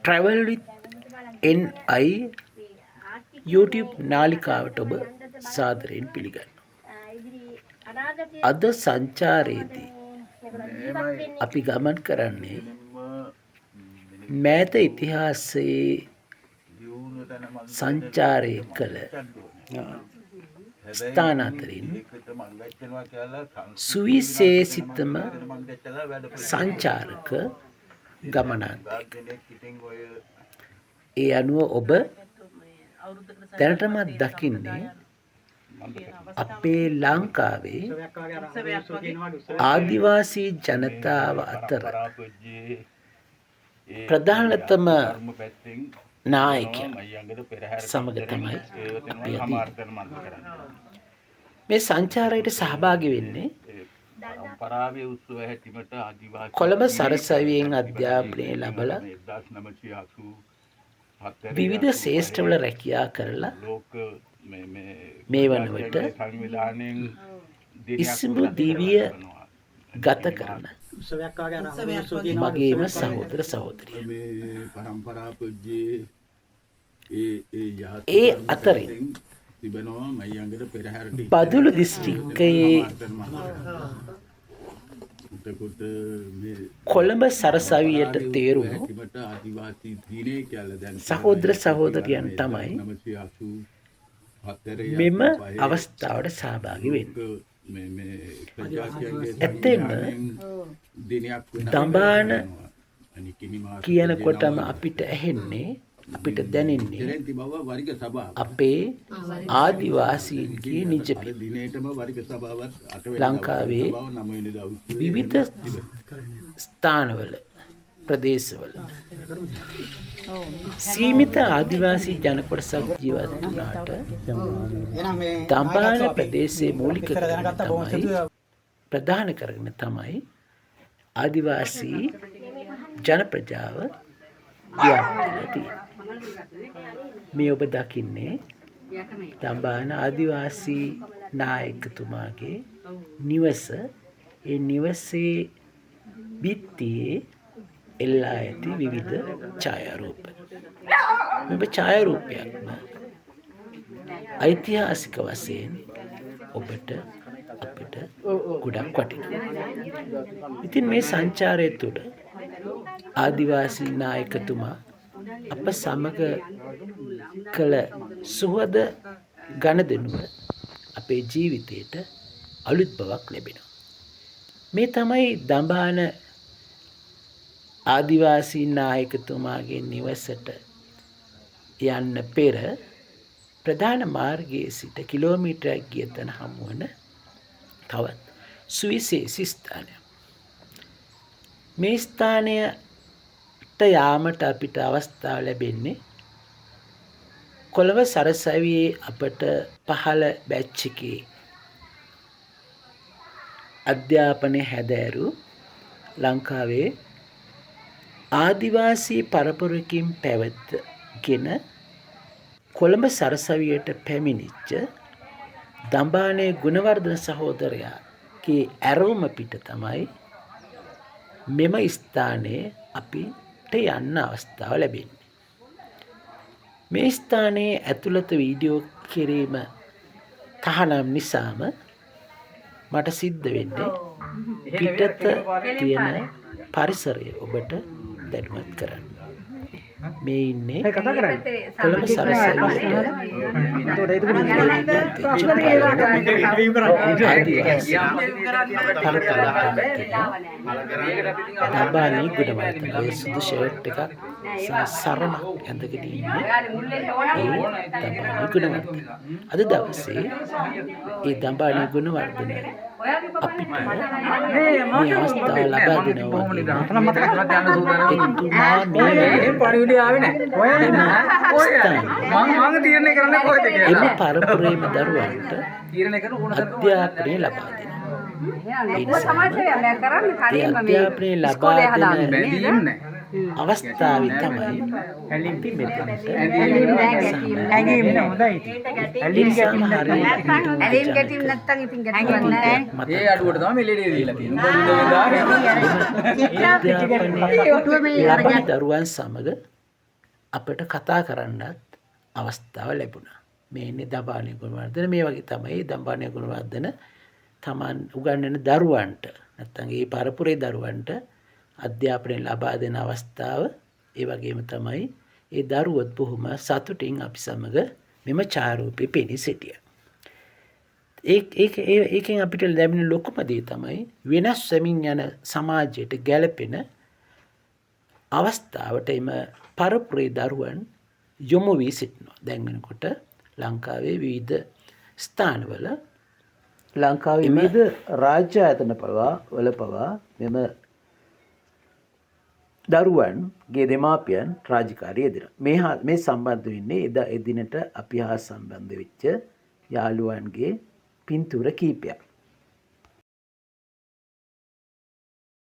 travel with NI YouTube නාලිකාවට ඔබ සාදරයෙන් පිළිගන්නවා. අද සංචාරයේදී අපි ගමන් කරන්නේ මෑත ඉතිහාසයේ සංචාරය කළ ස්ථාන අතරින් සුවිශේෂිතම සංචාරක ගමනාන්තයක. ඒ අනුව ඔබ දැනටමත් දකින්නේ අපේ ලංකාවේ ආදිවාසී ජනතාව අතර ප්‍රධානතම නායකයා සමග තමයි අපි මේ සංචාරයට සහභාගී වෙන්නේ කොළඹ සරසවියෙන් අධ්‍යාපනය ලබලා විවිධ ශේෂ්ඨවල රැකියා කරලා මේ වන විට ඉස්සිඹු දිවිය ගත කරන මගේම සහෝදර සහෝදරිය. ඒ අතරින් බදුළු දිස්ත්‍රික්කයේ කොළඹ සරසවියට තේරුණු සහෝදර සහෝදරියන් තමයි මෙම අවස්ථාවට සහභාගී වෙන්නේ. ඇත්තෙන්ම දඹාන කියනකොටම අපිට ඇහෙන්නේ අපිට දැනෙන්නේ අපේ ආදිවාසීන්ගේ නිජබිම්. ලංකාවේ විවිධ ස්ථානවල ප්‍රදේශවල සීමිත ආදිවාසී ජනකොටසක් ජීවත් වුණාට දඹාන ප්‍රදේශයේ මූලික ප්‍රධාන කරගෙන තමයි ආදිවාසී ජන ප්‍රජාව ජීවත් වෙලා මේ ඔබ දකින්නේ දඹාන ආදිවාසී නායකතුමාගේ නිවස. ඒ නිවසේ බිත්තියේ එල්ලා ඇති විවිධ ඡායාරූප. මෙම ඡායාරූපයක්ම ඓතිහාසික වශයෙන් ඔබට අපිට ගොඩක් වටිනවා. ඉතින් මේ සංචාරය තුළ ආදිවාසී නායකතුමා අප සමග කළ සුහද ගනුදෙනුව අපේ ජීවිතයට අලුත් බවක් ලැබෙනවා. මේ තමයි දඹාන ආදිවාසී නායකතුමාගේ නිවසට යන්න පෙර ප්‍රධාන මාර්ගයේ සිට කිලෝමීටරයක් ගිය තැන හමුවන තවත් සුවිශේෂී ස්ථානයක්. මේ ස්ථානයට යාමට අපිට අවස්ථාව ලැබෙන්නේ කොළඹ සරසවියේ අපට පහළ බැච් එකේ අධ්‍යාපනය හැදෑරු ලංකාවේ ආදිවාසී පරපුරකින් පැවැත්ගෙන කොළඹ සරසවියට පැමිණිච්ච දඹානේ ගුණවර්ධන සහෝදරයාගේ ඇරවුම පිට තමයි මෙම ස්ථානයේ අපිට යන්න අවස්ථාව ලැබෙන්නේ. මේ ස්ථානයේ ඇතුළත වීඩියෝ කිරීම තහනම් නිසාම මට සිද්ධ වෙන්නේ පිටත තියෙන පරිසරය ඔබට දැනුවත් කරන්න. මේ ඉන්නේ කොළඹ සරසවියට දඹානී ගුණවර්ධන සුදු ෂර්ට් එකක් සරමක් ඇඳගෙන ඉන්නේ ඒ දඹානී ගුණවර්ධන. අද දවසේ ඒ දඹානී ගුණවර්ධන අපිට මේ අවස්ථාව ලබා දෙනවා වගේම එතුමා එම පරපුරේම දරුවන්ට අධ්‍යාපනය ලබා අධ්‍යාපනය ලබා දෙන අවස්ථාවේ තමයි අපි මෙතනට ඇලීම් ගැටීම් නැත්තම් ඉතින් ගැටුවක් නැහැ. ඒ අඩුවට තමයි මෙලෙඩේ දීලා තියෙන්නේ. දරුවන් සමග අපට කතා කරන්නත් අවස්ථාව ලැබුණා. මේන්නේ දඹානය ගුණවර්ධන මේ වගේ තමයි දඹානය ගුණවර්ධන තමන් උගන්වන දරුවන්ට නැත්නම් ඒ පරපුරේ දරුවන්ට අධ්‍යාපනය ලබා දෙන අවස්ථාව ඒ වගේම තමයි ඒ දරුවොත් බොහොම සතුටින් අපි සමග මෙම ඡායාරූපේ පෙනී සිටියා. ඒකෙන් අපිට ලැබෙන ලොකුම දේ තමයි වෙනස් වෙමින් යන සමාජයට ගැළපෙන අවස්ථාවට එම පරපුරේ දරුවන් යොමු වී සිටිනවා. දැන් වෙනකොට ලංකාවේ විවිධ ස්ථානවල ලංකාවේ විවිධ රාජ්‍ය ආයතන වල පවා මෙම දරුවන්ගේ දෙමාපියන් රාජකාරී යෙදෙනවා. මේ සම්බන්ධ වෙන්නේ එදිනට අපි හා සම්බන්ධ වෙච්ච යාළුවන්ගේ පින්තූර කීපයක්.